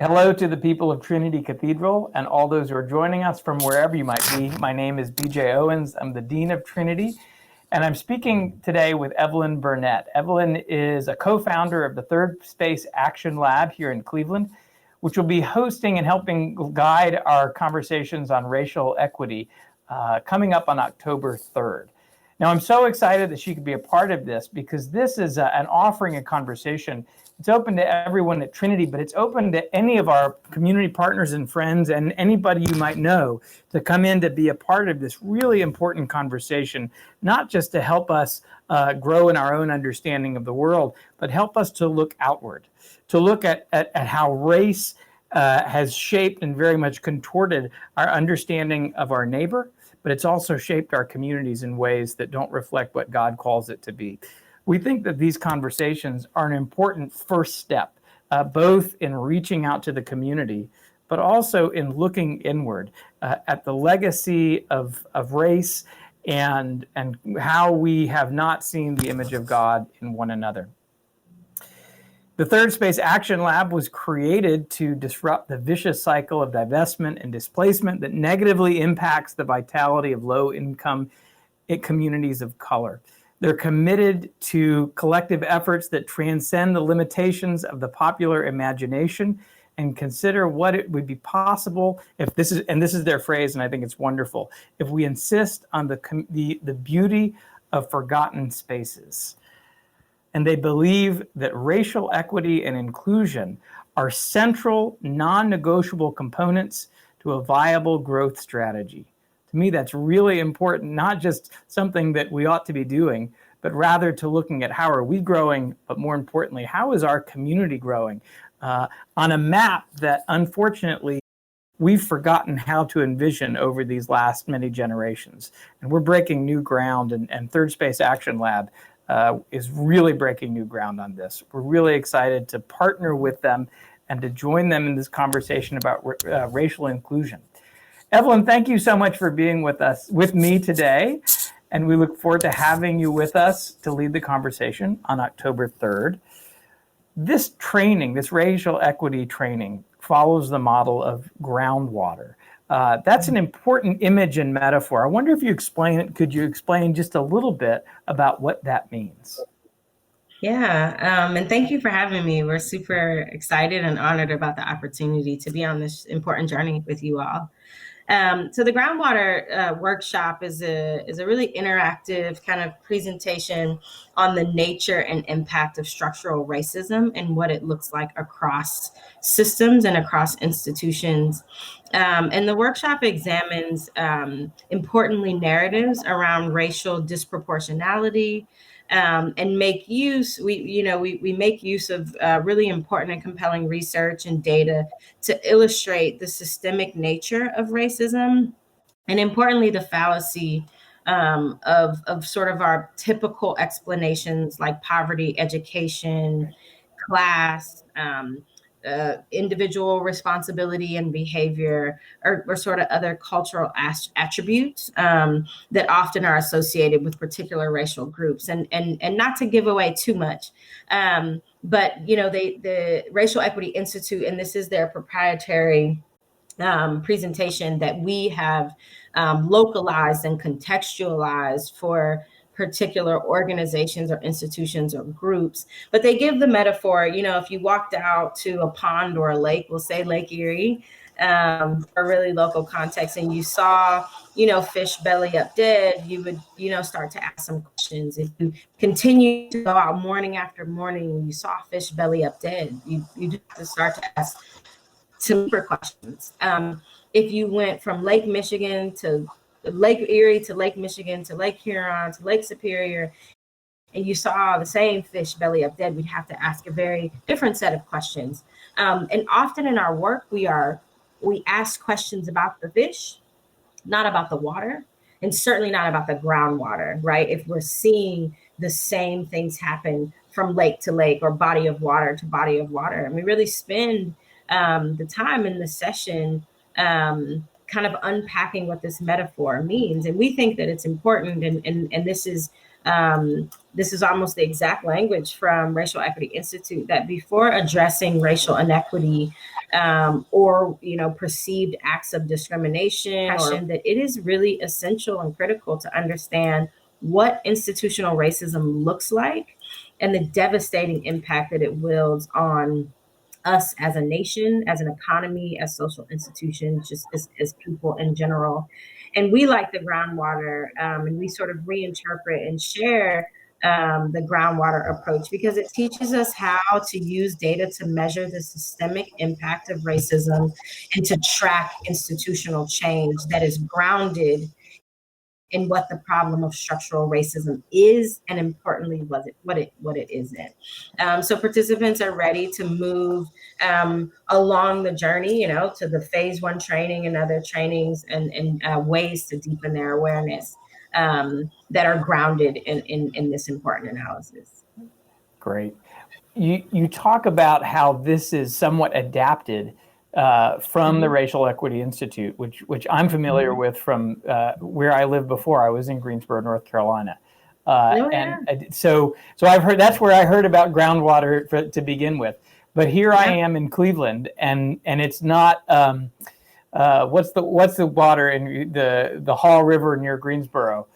Hello to the people of Trinity Cathedral and all those who are joining us from wherever you might be. My name is BJ Owens. I'm the Dean of Trinity, and I'm speaking today with Evelyn Burnett. Evelyn is a co-founder of the ThirdSpace Action Lab here in Cleveland, which will be hosting and helping guide our conversations on racial equity coming up on October 3rd. Now, I'm so excited that she could be a part of this because this is an offering, a conversation. It's open to everyone at Trinity, but it's open to any of our community partners and friends and anybody you might know to come in to be a part of this really important conversation, not just to help us grow in our own understanding of the world, but help us to look outward, to look at how race has shaped and very much contorted our understanding of our neighbor, but it's also shaped our communities in ways that don't reflect what God calls it to be. We think that these conversations are an important first step, both in reaching out to the community, but also in looking inward at the legacy of race and how we have not seen the image of God in one another. The ThirdSpace Action Lab was created to disrupt the vicious cycle of divestment and displacement that negatively impacts the vitality of low-income communities of color. They're committed to collective efforts that transcend the limitations of the popular imagination and consider what it would be possible if this is their phrase, and I think it's wonderful, if we insist on the beauty of forgotten spaces. And they believe that racial equity and inclusion are central, non-negotiable components to a viable growth strategy. To me, that's really important, not just something that we ought to be doing, but rather to looking at how are we growing, but more importantly, how is our community growing on a map that unfortunately we've forgotten how to envision over these last many generations. And we're breaking new ground, and ThirdSpace Action Lab is really breaking new ground on this. We're really excited to partner with them and to join them in this conversation about racial inclusion. Evelyn, thank you so much for being with me today, and we look forward to having you with us to lead the conversation on October 3rd. This training, this racial equity training, follows the model of groundwater. That's an important image and metaphor. I wonder if could you explain just a little bit about what that means? Yeah, and thank you for having me. We're super excited and honored about the opportunity to be on this important journey with you all. So the groundwater workshop is a really interactive kind of presentation on the nature and impact of structural racism and what it looks like across systems and across institutions. And the workshop examines, importantly, narratives around racial disproportionality, and make use. We make use of really important and compelling research and data to illustrate the systemic nature of racism, and importantly, the fallacy of sort of our typical explanations like poverty, education, class, individual responsibility and behavior, or sort of other cultural attributes that often are associated with particular racial groups. And not to give away too much, but the Racial Equity Institute, and this is their proprietary presentation that we have localized and contextualized for particular organizations or institutions or groups. But they give the metaphor, if you walked out to a pond or a lake, we'll say Lake Erie, for really local context, and you saw, fish belly up dead, you would, start to ask some questions. If you continue to go out morning after morning and you saw fish belly up dead, you just start to ask some deeper questions. If you went from Lake Michigan to Lake Erie to Lake Michigan to Lake Huron to Lake Superior, and you saw the same fish belly up dead, we'd have to ask a very different set of questions. And often in our work, we ask questions about the fish, not about the water, and certainly not about the groundwater, right? If we're seeing the same things happen from lake to lake or body of water to body of water. And we really spend the time in the session kind of unpacking what this metaphor means. And we think that it's important, and this is This is almost the exact language from Racial Equity Institute, that before addressing racial inequity or perceived acts of discrimination, or that it is really essential and critical to understand what institutional racism looks like and the devastating impact that it wields on us as a nation, as an economy, as social institutions, just as people in general. And we like the groundwater, and we sort of reinterpret and share the groundwater approach because it teaches us how to use data to measure the systemic impact of racism and to track institutional change that is grounded in what the problem of structural racism is, and importantly, what it isn't. So participants are ready to move along the journey, to the phase 1 training and other trainings and ways to deepen their awareness that are grounded in this important analysis. Great. You talk about how this is somewhat adapted from the Racial Equity Institute, which I'm familiar with from where I lived before. I was in Greensboro, North Carolina. And so I've heard, that's where I heard about groundwater to begin with. But here I am in Cleveland, and it's not what's the water in the Hall River near Greensboro.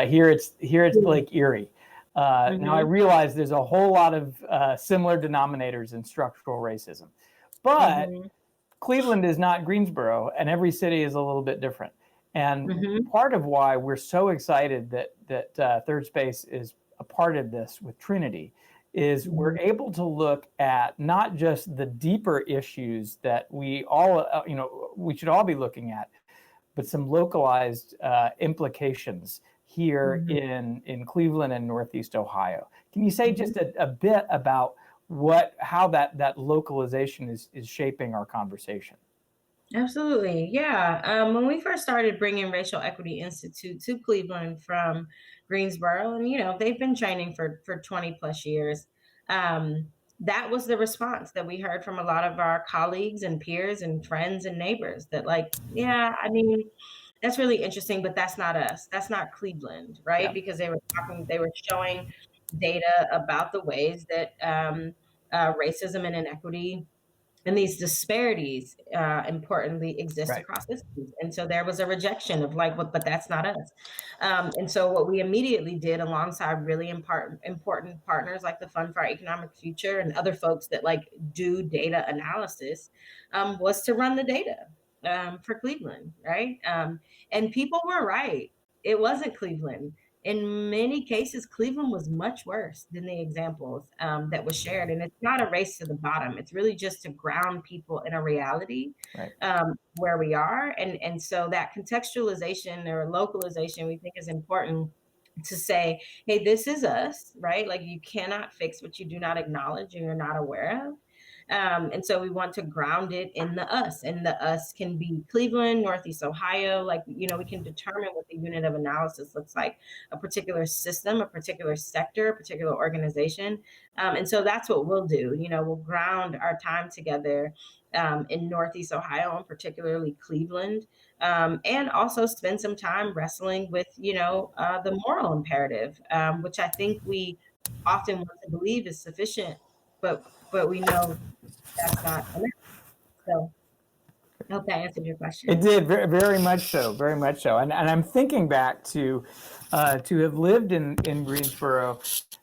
Here it's Lake Erie. Now I realize there's a whole lot of similar denominators in structural racism, but Cleveland is not Greensboro, and every city is a little bit different. And part of why we're so excited that ThirdSpace is a part of this with Trinity is we're able to look at not just the deeper issues that we all, we should all be looking at, but some localized implications here in Cleveland and Northeast Ohio. Can you say just a bit about how that localization is shaping our conversation? Absolutely. Yeah. When we first started bringing Racial Equity Institute to Cleveland from Greensboro, and, they've been training for 20 plus years, that was the response that we heard from a lot of our colleagues and peers and friends and neighbors that that's really interesting, but that's not us. That's not Cleveland, right? Yeah. Because they were showing data about the ways that racism and inequity and these disparities importantly exist across systems. And so there was a rejection of but that's not us. And so what we immediately did alongside really important partners like the Fund for Our Economic Future and other folks that do data analysis was to run the data for Cleveland, right? And people were right. It wasn't Cleveland. In many cases, Cleveland was much worse than the examples that was shared. And it's not a race to the bottom. It's really just to ground people in a reality where we are. And so that contextualization or localization we think is important to say, hey, this is us, right? You cannot fix what you do not acknowledge and you're not aware of. And so we want to ground it in the us, and the us can be Cleveland, Northeast Ohio. We can determine what the unit of analysis looks like, a particular system, a particular sector, a particular organization. And so that's what we'll do. We'll ground our time together in Northeast Ohio, and particularly Cleveland, and also spend some time wrestling with, the moral imperative, which I think we often want to believe is sufficient, but we know that's not enough. So I hope that answered your question. It did, very, very much so, very much so. And I'm thinking back to have lived in Greensboro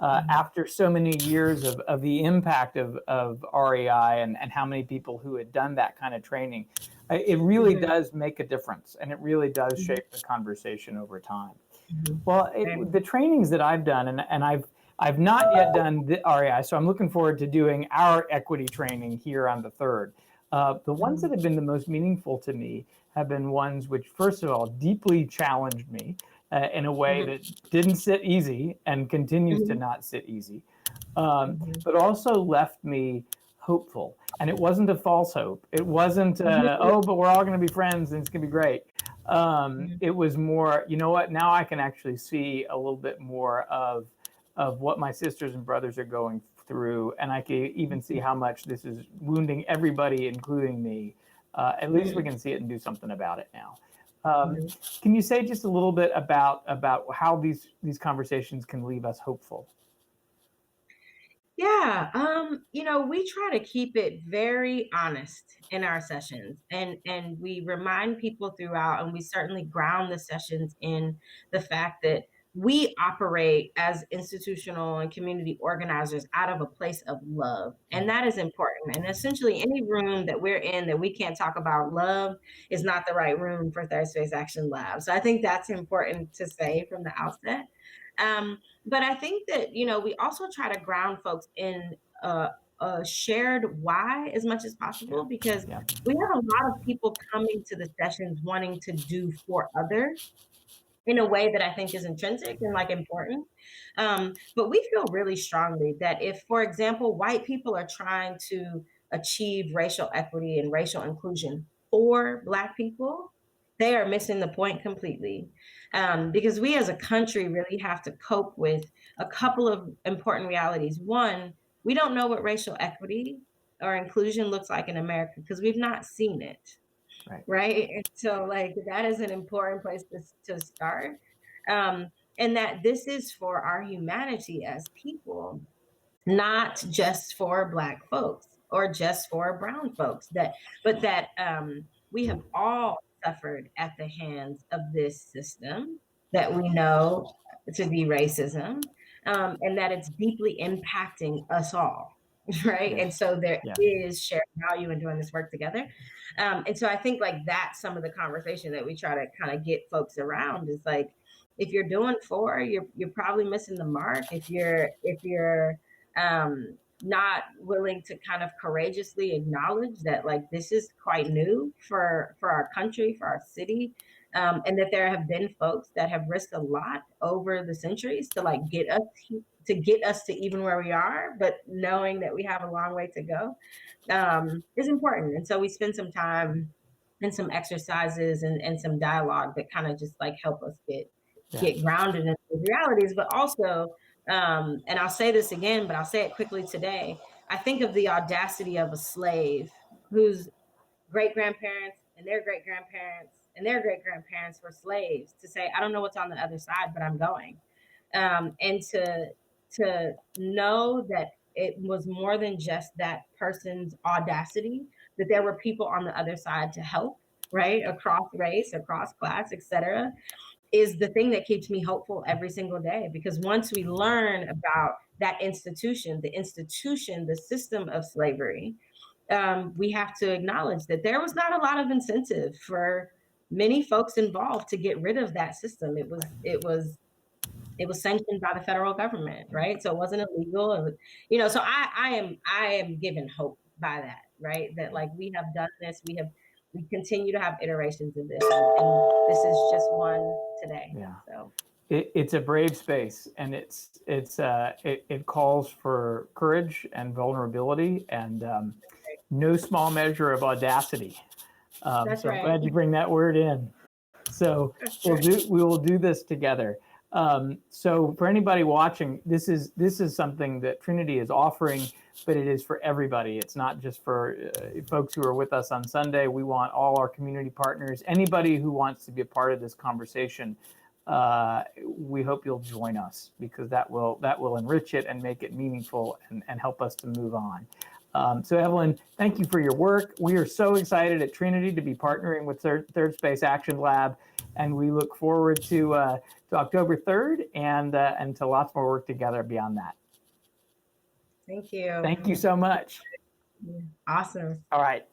after so many years of the impact of REI and how many people who had done that kind of training. It really does make a difference, and it really does shape the conversation over time. Well, the trainings that I've done, and I've not yet done the REI, so I'm looking forward to doing our equity training here on the 3rd. The ones that have been the most meaningful to me have been ones which, first of all, deeply challenged me in a way that didn't sit easy and continues to not sit easy, but also left me hopeful. And it wasn't a false hope. It wasn't, but we're all going to be friends and it's going to be great. It was more, you know what, now I can actually see a little bit more of what my sisters and brothers are going through, and I can even see how much this is wounding everybody, including me. At least we can see it and do something about it now. Can you say just a little bit about how these conversations can leave us hopeful? Yeah, we try to keep it very honest in our sessions, and we remind people throughout, and we certainly ground the sessions in the fact that we operate as institutional and community organizers out of a place of love, and that is important. And essentially, any room that we're in that we can't talk about love is not the right room for ThirdSpace Action Lab. So I think that's important to say from the outset. But I think that, we also try to ground folks in a shared why as much as possible, because Yeah. we have a lot of people coming to the sessions wanting to do for others in a way that I think is intrinsic and like important. But we feel really strongly that if, for example, white people are trying to achieve racial equity and racial inclusion for Black people, they are missing the point completely. Because we as a country really have to cope with a couple of important realities. One, we don't know what racial equity or inclusion looks like in America because we've not seen it. Right. Right. And so, like, that is an important place to start. Um, and that this is for our humanity as people, not just for Black folks or just for brown folks, but that we have all suffered at the hands of this system that we know to be racism, and that it's deeply impacting us all. Right. Yes. And so there Yeah. is shared value in doing this work together. And so I think like that's some of the conversation that we try to kind of get folks around is like, if you're doing four, you're probably missing the mark. If you're not willing to kind of courageously acknowledge that like this is quite new for our country, for our city, and that there have been folks that have risked a lot over the centuries to like get us to even where we are, but knowing that we have a long way to go is important. And so we spend some time and some exercises and some dialogue that kind of just like help us get grounded in those realities, but also, and I'll say this again, but I'll say it quickly today. I think of the audacity of a slave whose great grandparents and their great grandparents and their great grandparents were slaves to say, I don't know what's on the other side, but I'm going. And to know that it was more than just that person's audacity, that there were people on the other side to help, right? Across race, across class, et cetera, is the thing that keeps me hopeful every single day. Because once we learn about that institution, the system of slavery, we have to acknowledge that there was not a lot of incentive for many folks involved to get rid of that system. It was sanctioned by the federal government, right? So it wasn't illegal. It was, so I am given hope by that, right? That like we have done this, we continue to have iterations of this, and this is just one today. Yeah. So it's a brave space, and it calls for courage and vulnerability and no small measure of audacity. that's so right. I'm glad you bring that word in. So we will do this together. So for anybody watching, this is something that Trinity is offering, but it is for everybody. It's not just for folks who are with us on Sunday. We want all our community partners, anybody who wants to be a part of this conversation. We hope you'll join us, because that will enrich it and make it meaningful and help us to move on. So Evelyn, thank you for your work. We are so excited at Trinity to be partnering with ThirdSpace Action Lab, and we look forward to October 3rd and to lots more work together beyond that. Thank you. Thank you so much. Awesome. All right.